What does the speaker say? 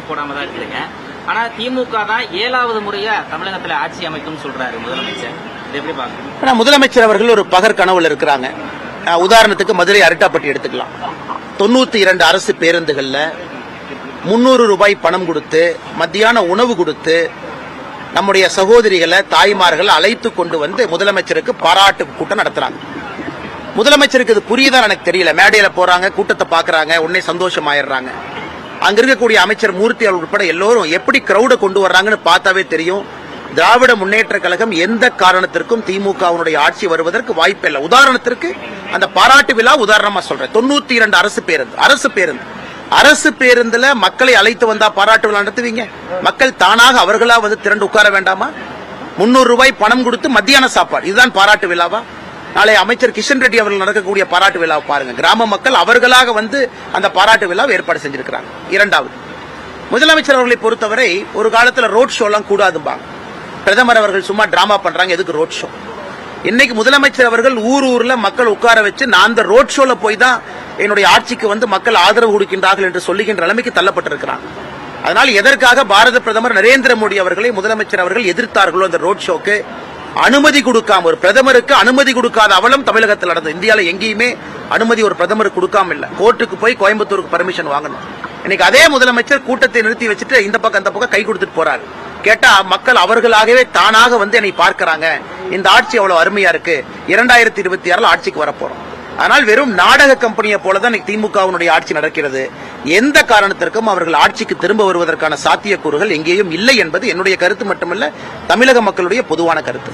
Case போடாம தான் இருக்குதுங்க. ஆனா திமுக தான் 7வது முறையா தமிழகத்துல ஆட்சி அமைக்கும் சொல்றாரு முதலமைச்சர். இது எப்படி பாக்குறீங்க? முதலமைச்சர் அவர்கள் ஒரு பகற் கனவுல இருக்கிறாங்க. உதாரணத்துக்கு மதுரை அரட்டாப்பட்டி எடுத்துக்கலாம். 92 அரசு பேருந்துகள்ல 300 ரூபாய் பணம் கொடுத்து மத்தியான உணவு கொடுத்து நம்முடைய சகோதரிகளை தாய்மார்கள் அழைத்து கொண்டு வந்து முதலமைச்சருக்கு பாராட்டு கூட்டம் நடத்துறாங்க. முதலமைச்சருக்கு இது புரியுதான் எனக்கு தெரியல. மேடையில போறாங்க, கூட்டத்தை பாக்குறாங்க, உடனே சந்தோஷமாயிடுறாங்க. அங்க இருக்கக்கூடிய அமைச்சர் மூர்த்தி அவர்கள் உட்பட எல்லோரும் எப்படி கிரௌட கொண்டு வர்றாங்கன்னு பார்த்தாவே தெரியும். திராவிட முன்னேற்ற கழகம் எந்த காரணத்திற்கும் திமுகவினுடைய ஆட்சி வருவதற்கு வாய்ப்பில்லை. உதாரணத்திற்கு அந்த பாராட்டு விழா உதாரணமா சொல்றேன். 92 அரசு பேருந்துல மக்களை அழைத்து வந்தா பாராட்டு விழா நடத்துவீங்க? மக்கள் தானாக அவர்களா வந்து திரண்டு உட்கார வேண்டாமா? 300 ரூபாய் பணம் கொடுத்து மத்தியான சாப்பாடு, இதுதான் பாராட்டு விழாவா? நாளை அமைச்சர் கிஷன் ரெட்டி அவர்கள் நடக்கக்கூடிய பாராட்டு விழாவை பாருங்க. கிராம மக்கள் அவர்களாக வந்து அந்த பாராட்டு விழாவை ஏற்பாடு செஞ்சிருக்கிறாங்க. இரண்டாவது, முதலமைச்சர் அவர்களை பொறுத்தவரை ஒரு காலத்துல ரோட் ஷோ எல்லாம் கூடாதும்பாங்க. பிரதமர் அவர்கள் சும்மா டிராமா பண்றாங்க, எதுக்கு ரோட் ஷோ? இன்னைக்கு முதலமைச்சர் அவர்கள் ஊர்ல மக்கள் உட்கார வச்சு நான் அந்த ரோட் ஷோல போய் தான் என்னுடைய ஆட்சிக்கு வந்து மக்கள் ஆதரவு கொடுக்கின்றார்கள் என்று சொல்லுகின்ற நிலைமைக்கு தள்ளப்பட்டிருக்கிறாங்க. அதனால் எதற்காக பாரத பிரதமர் நரேந்திர மோடி அவர்களை முதலமைச்சர் அவர்கள் எதிர்த்தார்களோ அந்த ரோட் ஷோக்கு அனுமதி கொடுக்காம, ஒரு பிரதமருக்கு அனுமதி கொடுக்காத அவலம் தமிழகத்தில் நடந்தது. இந்தியாவில் எங்கேயுமே அனுமதி ஒரு பிரதமருக்கு கொடுக்காம இல்ல. கோர்ட்டுக்கு போய் கோயம்புத்தூருக்கு பர்மிஷன் வாங்கணும். இன்னைக்கு அதே முதலமைச்சர் கூட்டத்தை நிறுத்தி வச்சுட்டு இந்த பக்கம் அந்த பக்கம் கை கொடுத்துட்டு போறாரு. கேட்டா மக்கள் அவர்களாகவே தானாக வந்து என்னை பார்க்கிறாங்க, இந்த ஆட்சி அவ்வளவு அருமையா இருக்கு, 2026 ஆட்சிக்கு வரப்போறோம். ஆனால் வெறும் நாடக கம்பெனியை போலதான் திமுகவினுடைய ஆட்சி நடக்கிறது. எந்த காரணத்திற்கும் அவர்கள் ஆட்சிக்கு திரும்ப வருவதற்கான சாத்தியக்கூறுகள் எங்கேயும் இல்லை என்பது என்னுடைய கருத்து மட்டுமல்ல, தமிழக மக்களுடைய பொதுவான கருத்து.